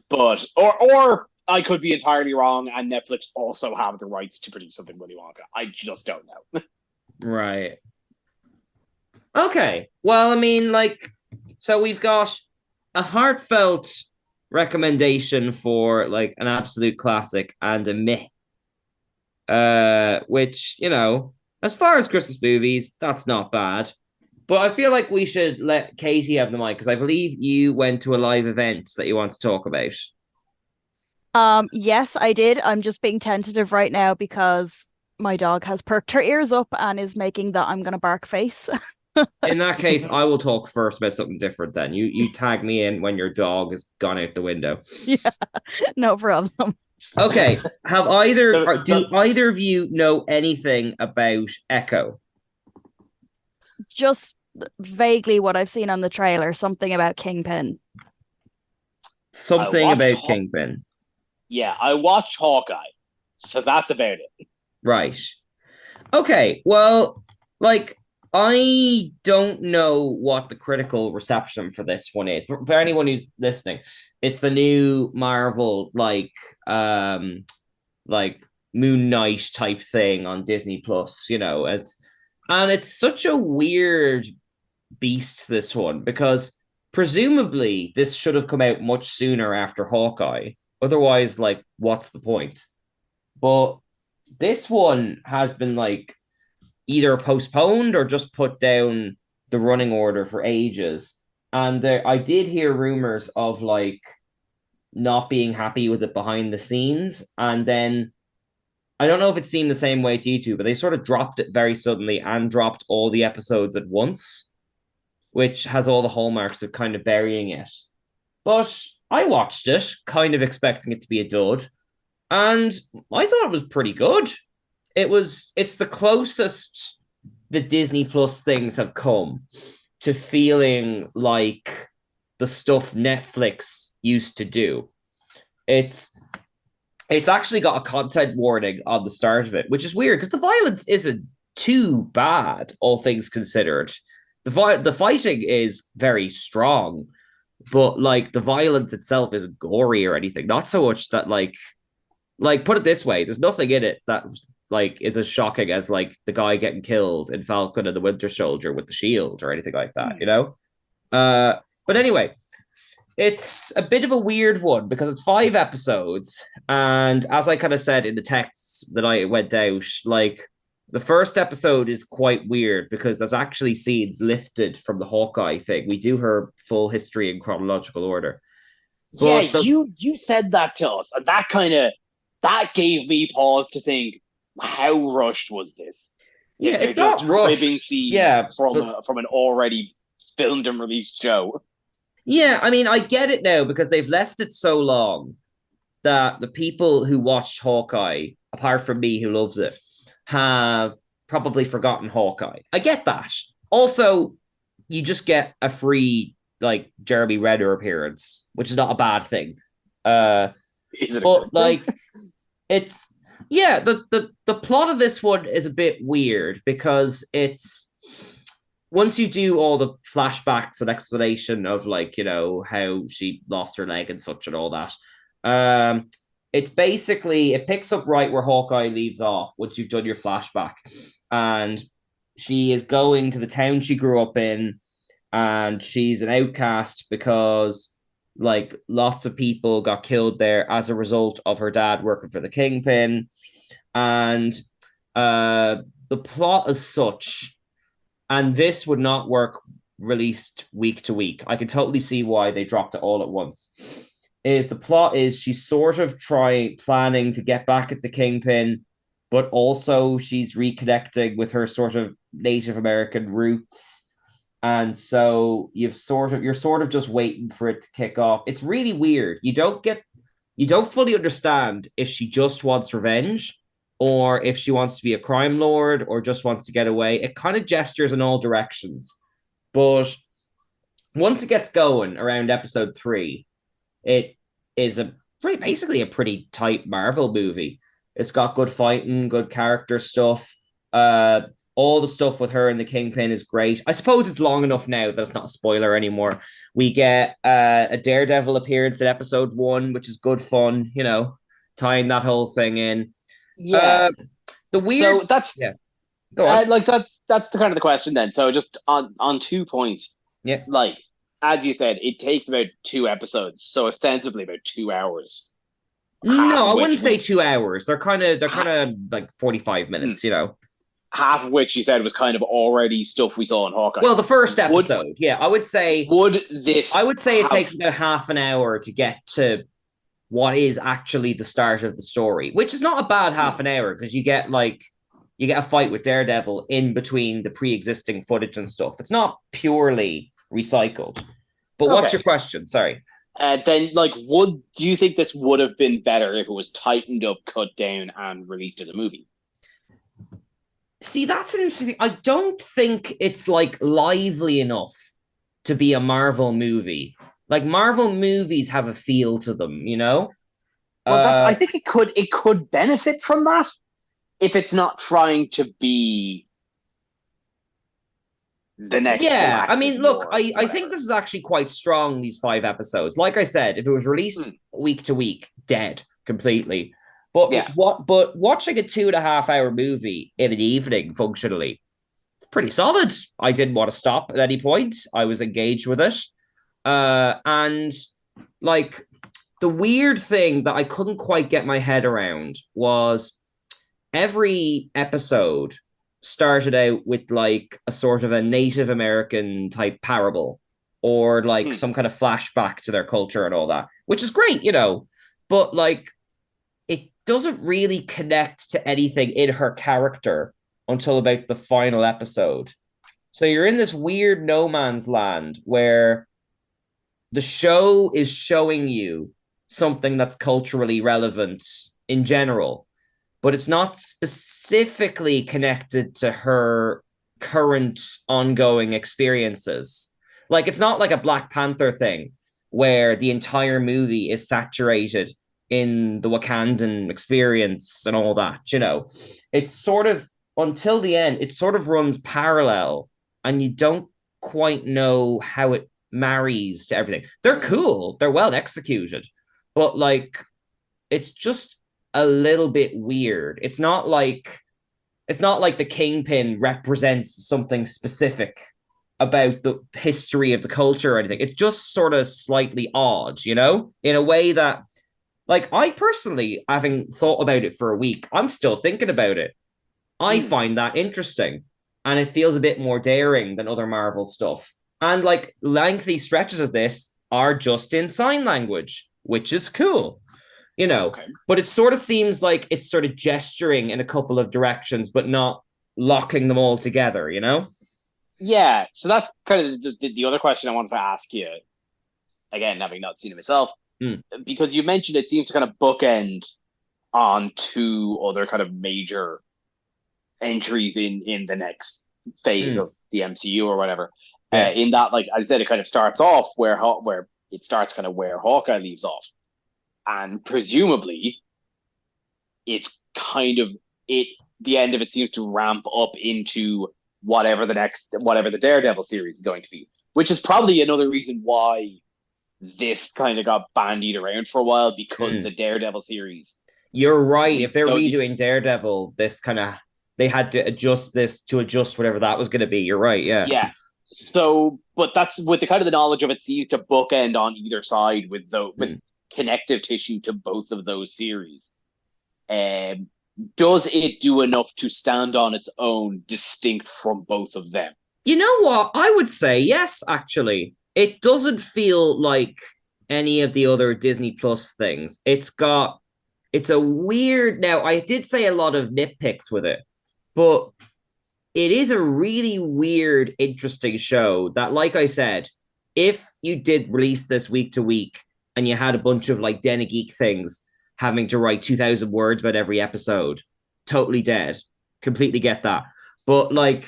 But or I could be entirely wrong, and Netflix also have the rights to produce something Willy Wonka. I just don't know. Right. Okay. Well, I mean, like, so we've got a heartfelt recommendation for like an absolute classic and a meh. Which, you know, as far as Christmas movies, that's not bad. But I feel like we should let Katie have the mic because I believe you went to a live event that you want to talk about. Yes, I did. I'm just being tentative right now because my dog has perked her ears up and is making the I'm gonna bark face. In that case, I will talk first about something different then. You tag me in when your dog has gone out the window. Yeah, no problem. Okay. Do either of you know anything about Echo? Just vaguely what I've seen on the trailer, something about Kingpin. Kingpin. Yeah, I watched Hawkeye, so that's about it. Right. Okay, well, like, I don't know what the critical reception for this one is, but for anyone who's listening, it's the new Marvel, like Moon Knight type thing on Disney Plus, you know, it's such a weird beast, this one, because presumably this should have come out much sooner after Hawkeye. Otherwise, like, what's the point? But this one has been like either postponed or just put down the running order for ages. And I did hear rumors of like not being happy with it behind the scenes. And then I don't know if it seemed the same way to you two, but they sort of dropped it very suddenly and dropped all the episodes at once, which has all the hallmarks of kind of burying it. But I watched it, kind of expecting it to be a dud, and I thought it was pretty good. It's the closest the Disney Plus things have come to feeling like the stuff Netflix used to do. It's actually got a content warning on the start of it, which is weird because the violence isn't too bad, all things considered. The fighting is very strong, but like the violence itself isn't gory or anything. Not so much that like put it this way, there's nothing in it that like is as shocking as like the guy getting killed in Falcon and the Winter Soldier with the shield or anything like that, you know? But anyway, it's a bit of a weird one because it's 5 episodes. And as I kind of said in the texts that I went out, like the first episode is quite weird because there's actually scenes lifted from the Hawkeye thing. We do her full history in chronological order. But you said that to us, and that gave me pause to think, how rushed was this? Yeah, it's not rushed. From an already filmed and released show. Yeah, I mean, I get it now because they've left it so long that the people who watched Hawkeye, apart from me who loves it, have probably forgotten Hawkeye. I get that. Also, you just get a free like Jeremy Renner appearance, which is not a bad thing. But like it's the plot of this one is a bit weird because it's once you do all the flashbacks and explanation of like, you know, how she lost her leg and such and all that, it's basically, it picks up right where Hawkeye leaves off once you've done your flashback. And she is going to the town she grew up in, and she's an outcast because like lots of people got killed there as a result of her dad working for the Kingpin. And the plot as such, and this would not work released week to week. I can totally see why they dropped it all at once. is the plot is she's sort of planning to get back at the Kingpin, but also she's reconnecting with her sort of Native American roots. And so you're sort of just waiting for it to kick off. It's really weird. You don't fully understand if she just wants revenge or if she wants to be a crime lord or just wants to get away. It kind of gestures in all directions. But once it gets going around episode 3, it is basically a pretty tight Marvel movie. It's got good fighting, good character stuff. All the stuff with her and the Kingpin is great. I suppose it's long enough now that it's not a spoiler anymore. We get a Daredevil appearance in episode 1, which is good fun, tying that whole thing in. Yeah. The weird. So that's go on. that's the kind of the question then. So just on 2 points. Yeah. Like as you said, it takes about 2 episodes, so ostensibly about 2 hours. No, I wouldn't say 2 hours. They're kind of like 45 minutes, Half of which you said was kind of already stuff we saw in Hawkeye. Well, the first episode, I would say it takes about half an hour to get to what is actually the start of the story, which is not a bad half an hour because you get a fight with Daredevil in between the pre-existing footage and stuff. It's not purely recycled. But what's your question? Sorry. Then, do you think this would have been better if it was tightened up, cut down, and released as a movie? See, that's interesting. I don't think it's lively enough to be a Marvel movie. Marvel movies have a feel to them, Well, I think it could benefit from that if it's not trying to be the next. Yeah, I mean, look, I think this is actually quite strong, these 5 episodes. Like I said, if it was released week to week, dead completely. But watching a 2.5 hour movie in an evening functionally, pretty solid. I didn't want to stop at any point. I was engaged with it. And the weird thing that I couldn't quite get my head around was every episode started out with a sort of a Native American type parable or some kind of flashback to their culture and all that, which is great, but it doesn't really connect to anything in her character until about the final episode. So you're in this weird no man's land where the show is showing you something that's culturally relevant in general, but it's not specifically connected to her current ongoing experiences. It's not like a Black Panther thing where the entire movie is saturated in the Wakandan experience and all that, It's sort of, until the end, it sort of runs parallel and you don't quite know how it marries to everything. They're cool, they're well executed, but it's just a little bit weird. It's not like the Kingpin represents something specific about the history of the culture or anything. It's just sort of slightly odd, in a way that I personally, having thought about it for a week, I'm still thinking about it. I find that interesting. And it feels a bit more daring than other Marvel stuff. And lengthy stretches of this are just in sign language, which is cool, Okay. But it sort of seems like it's sort of gesturing in a couple of directions, but not locking them all together, Yeah. So that's kind of the other question I wanted to ask you. Again, having not seen it myself. Because you mentioned it seems to kind of bookend on 2 other kind of major entries in the next phase of the MCU or whatever. In that, I said, it kind of starts off where it starts kind of where Hawkeye leaves off, and presumably it's kind of the end of it seems to ramp up into whatever the Daredevil series is going to be, which is probably another reason why this kind of got bandied around for a while, because the Daredevil series. You're right. If they're redoing Daredevil, they had to adjust this to adjust whatever that was going to be. You're right. Yeah. Yeah. So, but that's with the kind of the knowledge of it seems to bookend on either side with connective tissue to both of those series. Does it do enough to stand on its own, distinct from both of them? You know what? I would say yes, actually. It doesn't feel like any of the other Disney Plus things. It's a weird, now I did say a lot of nitpicks with it, but it is a really weird, interesting show that, like I said, if you did release this week to week and you had a bunch of like Den Geek things having to write 2,000 words about every episode, totally dead. Completely get that. But like,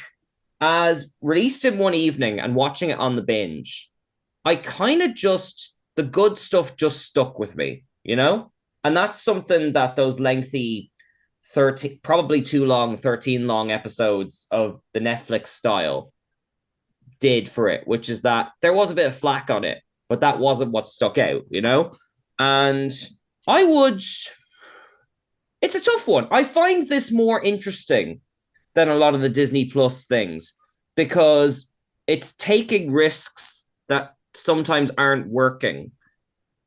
as released in one evening and watching it on the binge, I kind of just, the good stuff just stuck with me, you know? And that's something that those lengthy 13, probably too long, 13 long episodes of the Netflix style did for it, which is that there was a bit of flack on it, but that wasn't what stuck out, you know? And I would, it's a tough one. I find this more interesting than a lot of the Disney Plus things because it's taking risks that sometimes aren't working,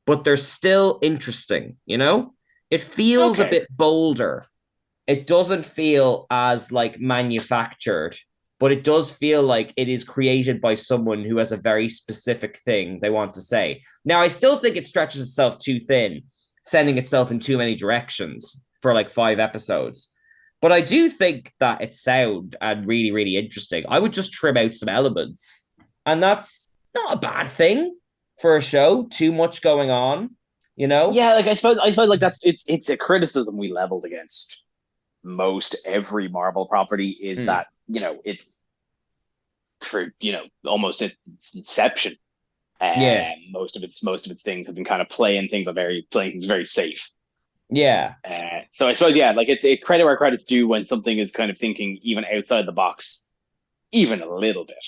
but they're still interesting, you know? It feels a bit bolder. It doesn't feel as like manufactured, but it does feel like it is created by someone who has a very specific thing they want to say. Now, I still think it stretches itself too thin, sending itself in too many directions for like 5 episodes. But I do think that it's sound and really, really interesting. I would just trim out some elements. And that's not a bad thing for a show. Too much going on, you know? Yeah, like I suppose like it's a criticism we leveled against most every Marvel property is that, you know, it's for, you know, almost its inception. Most of its things have been kind of playing things very safe. Yeah. So I suppose, yeah, like it's a credit where credit's due when something is kind of thinking even outside the box, even a little bit.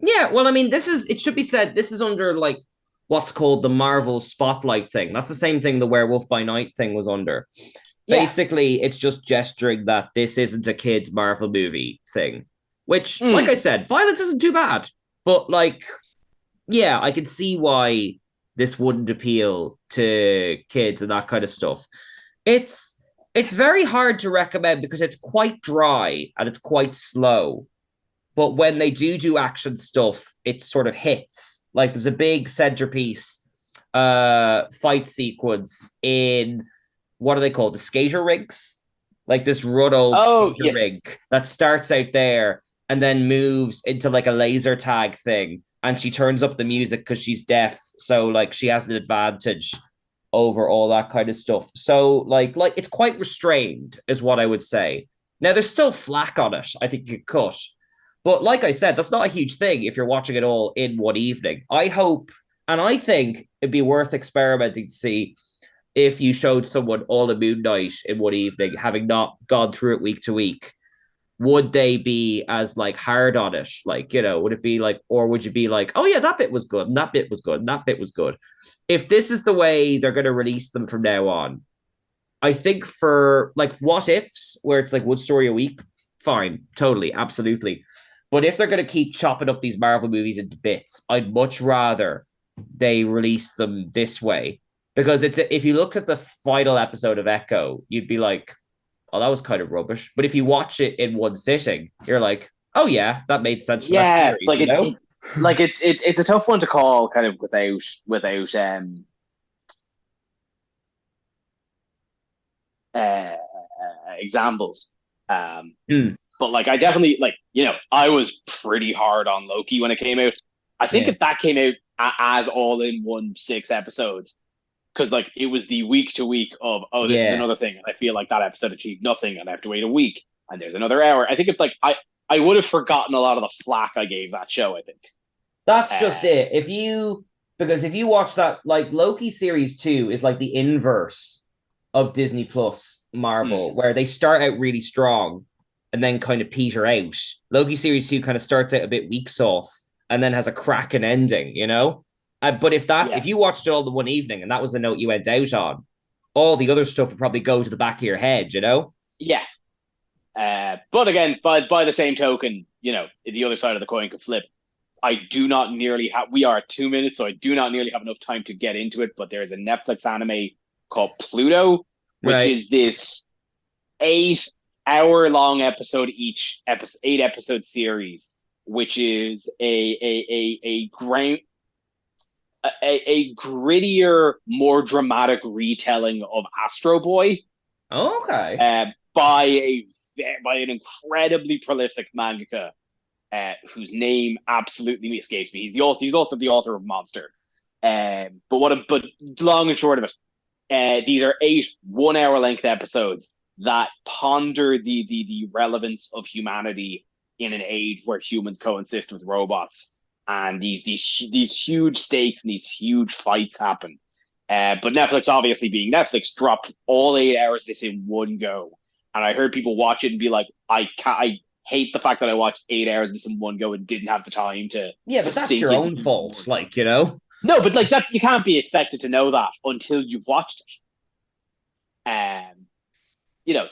Yeah, well, I mean, it should be said, this is under like what's called the Marvel Spotlight thing. That's the same thing the Werewolf by Night thing was under. Yeah. Basically, it's just gesturing that this isn't a kid's Marvel movie thing, which, like I said, violence isn't too bad. But like, yeah, I can see why this wouldn't appeal to kids and that kind of stuff. It's very hard to recommend because it's quite dry and it's quite slow. But when they do action stuff, it sort of hits. Like there's a big centerpiece fight sequence in, what are they called? The skater rinks? Like this old skater rink that starts out there and then moves into like a laser tag thing. And she turns up the music because she's deaf. So like she has an advantage over all that kind of stuff. So like it's quite restrained is what I would say. Now there's still flack on it. I think you could cut. But like I said, that's not a huge thing if you're watching it all in one evening. I hope, and I think it'd be worth experimenting to see if you showed someone All in Moon Knight in one evening, having not gone through it week to week, would they be as like hard on it? Like, you know, would it be like, or would you be like, oh yeah, that bit was good, and that bit was good, and that bit was good. If this is the way they're going to release them from now on, I think for like what ifs, where it's like one story a week, fine, totally, absolutely. But if they're going to keep chopping up these Marvel movies into bits, I'd much rather they release them this way. Because if you look at the final episode of Echo, you'd be like, oh, that was kind of rubbish. But if you watch it in one sitting, you're like, oh yeah, that made sense for that series. Like you know? Like it's a tough one to call kind of without examples. But like I definitely like, you know, I was pretty hard on Loki when it came out. I think if that came out as all in one 6 episodes, because like it was the week to week of this is another thing, and I feel like that episode achieved nothing, and I have to wait a week, and there's another hour. I think it's like I would have forgotten a lot of the flack I gave that show. I think that's just it. Because if you watch that, like Loki series 2 is like the inverse of Disney Plus Marvel, where they start out really strong and then kind of peter out. Loki series 2 kind of starts out a bit weak sauce and then has a cracking ending, you know? But if you watched it all the one evening and that was the note you went out on, all the other stuff would probably go to the back of your head, you know? Yeah. But again, by the same token, you know, the other side of the coin could flip. I do not nearly have, we are at 2 minutes, so I do not nearly have enough time to get into it, but there's a Netflix anime called Pluto, which is this 8-hour-long episode each, 8-episode series, which is a ground. a grittier, more dramatic retelling of Astro Boy. Okay. By an incredibly prolific mangaka, whose name absolutely escapes me. He's also the author of Monster. But long and short of it, these are 8 1-hour length episodes that ponder the relevance of humanity in an age where humans coexist with robots, and these huge stakes and these huge fights happen. But Netflix, obviously being Netflix, dropped all 8 hours of this in one go. And I heard people watch it and be like, I hate the fact that I watched 8 hours of this in one go and didn't have the time to. Yeah, but that's your own fault, like, you know? No, but like you can't be expected to know that until you've watched it.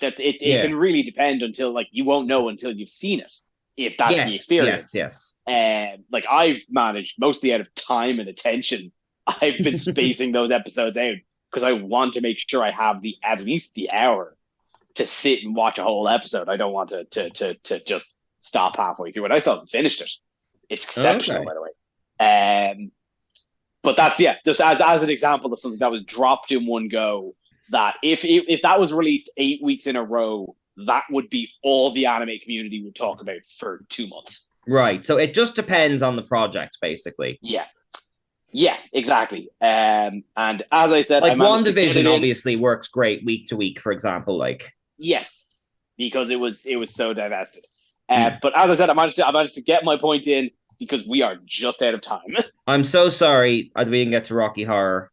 That's it. It can really depend until like you won't know until you've seen it, if that's the experience. Yes. Like I've managed mostly out of time and attention. I've been spacing those episodes out because I want to make sure I have at least the hour to sit and watch a whole episode. I don't want to just stop halfway through it. I still haven't finished it. It's exceptional, by the way. But that's just as an example of something that was dropped in one go. That if that was released 8 weeks in a row, that would be all the anime community would talk about for 2 months. Right. So it just depends on the project, basically. Yeah, exactly. And as I said, like WandaVision obviously works great week to week, for example. Like yes, because it was so divested. But as I said, I managed to get my point in because we are just out of time. I'm so sorry we didn't get to Rocky Horror.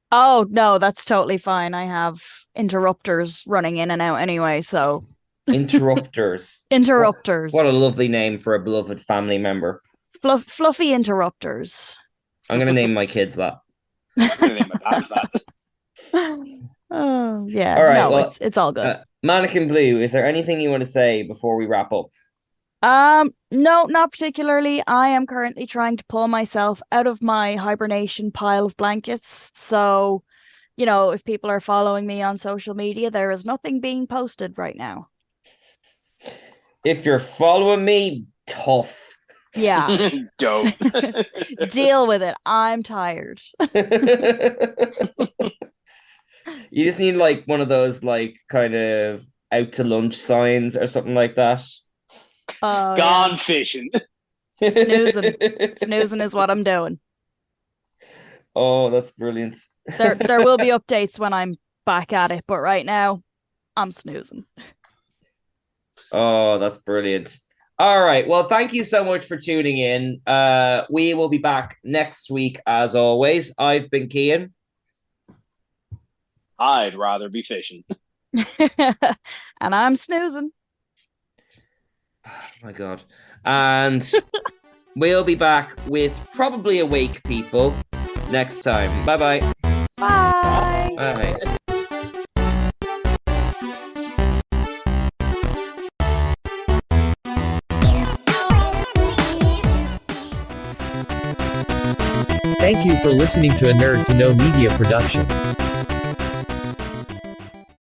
Oh, no, that's totally fine. I have interrupters running in and out anyway, so... Interrupters. Interrupters. What a lovely name for a beloved family member. Fluffy interrupters. I'm going to name my kids that. I'm going to name my daughters that. Oh, yeah. All right, no, well, it's all good. Mannequin Blue, is there anything you want to say before we wrap up? No, not particularly. I am currently trying to pull myself out of my hibernation pile of blankets. So, if people are following me on social media, there is nothing being posted right now. If you're following me, tough. Yeah. Dope. Deal with it. I'm tired. You just need like one of those like kind of out to lunch signs or something like that. Gone fishing. Snoozing is what I'm doing. Oh, that's brilliant. There will be updates when I'm back at it, but right now I'm snoozing. Oh, that's brilliant. All right. Well, thank you so much for tuning in. We will be back next week as always. I've been Cian. I'd rather be fishing. And I'm snoozing. Oh my God. And we'll be back with probably awake people next time. Bye-bye. Bye. Bye. Thank you for listening to a Nerd to Know Media production.